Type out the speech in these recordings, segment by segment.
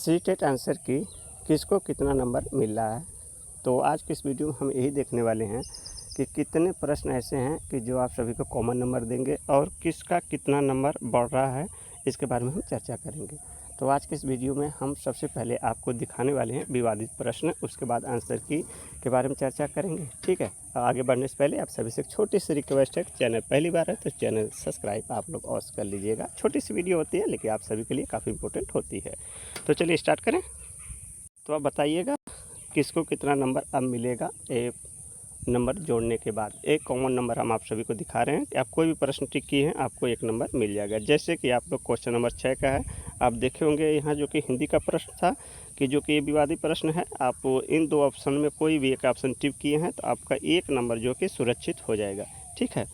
CTET answer की किसको कितना नंबर मिल रहा है। तो आज के इस वीडियो में हम यही देखने वाले हैं कि कितने प्रश्न ऐसे हैं कि जो आप सभी को कॉमन नंबर देंगे और किसका कितना नंबर बढ़ रहा है, इसके बारे में हम चर्चा करेंगे। तो आज के इस वीडियो में हम सबसे पहले आपको दिखाने वाले हैं विवादित प्रश्न, उसके बाद आंसर की के बारे में चर्चा करेंगे। ठीक है, आगे बढ़ने से पहले आप सभी से एक छोटी सी रिक्वेस्ट है, चैनल पहली बार है तो चैनल सब्सक्राइब आप लोग अवश्य कर लीजिएगा। छोटी सी वीडियो होती है लेकिन आप सभी के लिए काफ़ी इंपॉर्टेंट होती है। तो चलिए स्टार्ट करें। तो आप बताइएगा किसको कितना नंबर अब मिलेगा एक नंबर जोड़ने के बाद। एक कॉमन नंबर हम आप सभी को दिखा रहे हैं कि आप कोई भी प्रश्न टिक किए हैं आपको एक नंबर मिल जाएगा। जैसे कि आप लोग क्वेश्चन नंबर 6 का है, आप देखे होंगे यहाँ जो कि हिंदी का प्रश्न था कि जो कि विवादित प्रश्न है, आप इन दो ऑप्शन में कोई भी एक ऑप्शन टिक किए हैं तो आपका एक नंबर जो कि सुरक्षित हो जाएगा। ठीक है,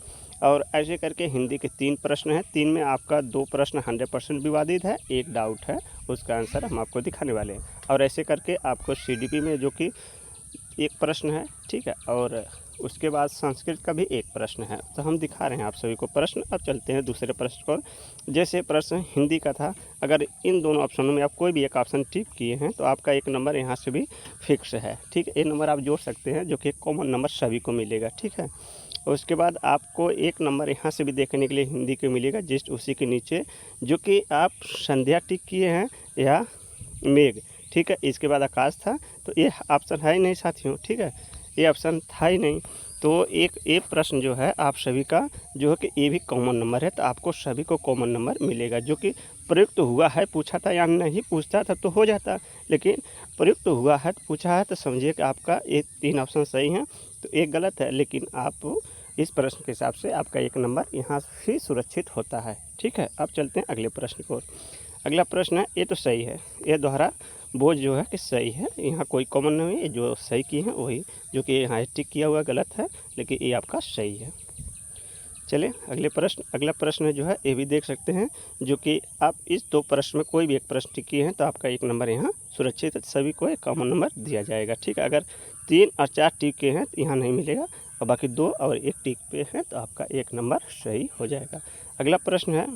और ऐसे करके हिंदी के 3 प्रश्न हैं, 3 में आपका 2 प्रश्न 100% विवादित है, एक डाउट है, उसका आंसर हम आपको दिखाने वाले हैं। और ऐसे करके आपको सीडीपी में जो कि एक प्रश्न है, ठीक है, और उसके बाद संस्कृत का भी एक प्रश्न है। तो हम दिखा रहे हैं आप सभी को प्रश्न। अब चलते हैं दूसरे प्रश्न पर। जैसे प्रश्न हिंदी का था, अगर इन दोनों ऑप्शनों में आप कोई भी एक ऑप्शन टिक किए हैं तो आपका एक नंबर यहाँ से भी फिक्स है। ठीक है, ये नंबर आप जोड़ सकते हैं जो कि कॉमन नंबर सभी को मिलेगा। ठीक है, उसके बाद आपको एक नंबर यहाँ से भी देखने के लिए हिंदी के मिलेगा, जस्ट उसी के नीचे जो कि आप संध्या टिक किए हैं या मेघ। ठीक है, इसके बाद आकाश था, तो ये ऑप्शन है ही नहीं साथियों। ठीक है, ये ऑप्शन था ही नहीं। तो एक प्रश्न जो है आप सभी का जो है कि ये भी कॉमन नंबर है, तो आपको सभी को कॉमन नंबर मिलेगा जो कि प्रयुक्त हुआ है। पूछा था या नहीं पूछता था तो हो जाता, लेकिन प्रयुक्त हुआ है तो पूछा है तो समझिए कि आपका ये 3 ऑप्शन सही हैं, तो एक गलत है, लेकिन आप इस प्रश्न के हिसाब से आपका एक नंबर यहाँ भी सुरक्षित होता है। ठीक है, अब चलते हैं अगले प्रश्न को। अगला प्रश्न है, ये तो सही है, ये दोहरा बोझ जो है कि सही है, यहाँ कोई कॉमन नहीं है, जो सही किए हैं वही, जो कि यहाँ टिक किया हुआ गलत है, लेकिन ये आपका सही है। चलिए अगले प्रश्न। अगला प्रश्न जो है ये भी देख सकते हैं, जो कि आप इस 2 प्रश्न में कोई भी एक प्रश्न टिक किए हैं तो आपका एक नंबर यहाँ सुरक्षित है, सभी को एक कॉमन नंबर दिया जाएगा। ठीक है, अगर 3 और 4 टिक के हैं तो यहाँ नहीं मिलेगा, और बाकी 2 और 1 टिक पे है तो आपका एक नंबर सही हो जाएगा। अगला प्रश्न है,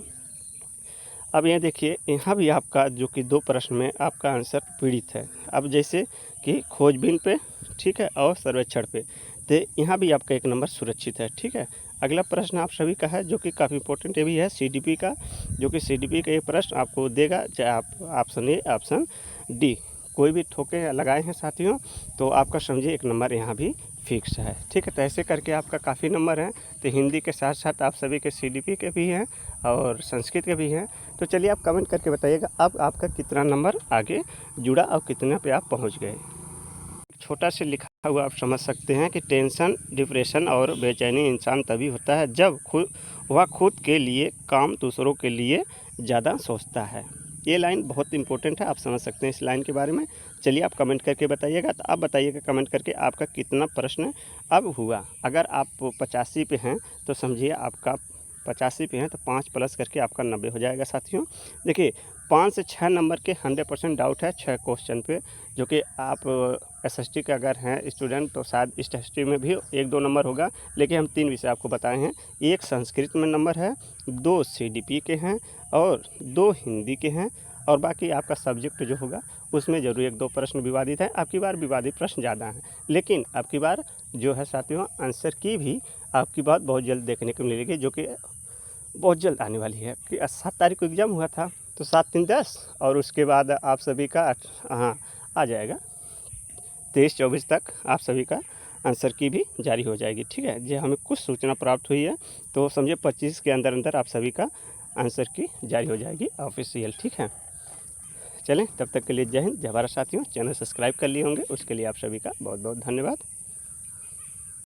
अब ये देखिए यहाँ भी आपका जो कि 2 प्रश्न में आपका आंसर पीड़ित है। अब जैसे कि खोजबीन पे, ठीक है, और सर्वेक्षण पे, तो यहाँ भी आपका एक नंबर सुरक्षित है। ठीक है, अगला प्रश्न आप सभी का है जो कि काफ़ी इंपॉर्टेंट ये भी है सीडीपी का, जो कि सीडीपी का ये प्रश्न आपको देगा, चाहे आप ऑप्शन ए ऑप्शन डी कोई भी ठोके लगाए हैं साथियों, तो आपका समझिए एक नंबर यहाँ भी फिक्स है। ठीक है, तो ऐसे करके आपका काफ़ी नंबर है। तो हिंदी के साथ साथ आप सभी के सीडीपी के भी हैं और संस्कृत के भी हैं। तो चलिए आप कमेंट करके बताइएगा अब आपका कितना नंबर आगे जुड़ा और कितने पे आप पहुंच गए। छोटा से लिखा हुआ आप समझ सकते हैं कि टेंशन, डिप्रेशन और बेचैनी इंसान तभी होता है जब वह खुद के लिए काम दूसरों के लिए ज़्यादा सोचता है। ये लाइन बहुत इंपॉर्टेंट है, आप समझ सकते हैं इस लाइन के बारे में। चलिए आप कमेंट करके बताइएगा। तो आप बताइएगा कमेंट करके आपका कितना प्रश्न अब हुआ। अगर आप 85 पे हैं तो समझिए आपका 85 पे हैं तो 5 प्लस करके आपका 90 हो जाएगा साथियों। देखिए 5 से 6 नंबर के 100% डाउट है 6 क्वेश्चन पे, जो कि आप एसएसटी के अगर हैं स्टूडेंट तो शायद इस टेस्ट में भी 1-2 नंबर होगा, लेकिन हम 3 विषय आपको बताए हैं। एक संस्कृत में नंबर है, 2 सीडीपी के हैं और 2 हिंदी के हैं, और बाकी आपका सब्जेक्ट जो होगा उसमें ज़रूर 1-2 प्रश्न विवादित है। आपकी बार विवादित प्रश्न ज़्यादा हैं, लेकिन आपकी बार जो है साथियों आंसर की भी आपकी बात बहुत जल्द देखने को मिलेगी, जो कि बहुत जल्द आने वाली है। कि 7 तारीख को एग्ज़ाम हुआ था, तो 7-3-10 और उसके बाद आप सभी का हाँ आ जाएगा 23-24 तक आप सभी का आंसर की भी जारी हो जाएगी। ठीक है, जो हमें कुछ सूचना प्राप्त हुई है तो समझिए 25 के अंदर अंदर आप सभी का आंसर की जारी हो जाएगी ऑफिशियल। ठीक है, चलें तब तक के लिए जय हिंद, जय भारत साथियों। चैनल सब्सक्राइब कर लिए होंगे, उसके लिए आप सभी का बहुत बहुत धन्यवाद।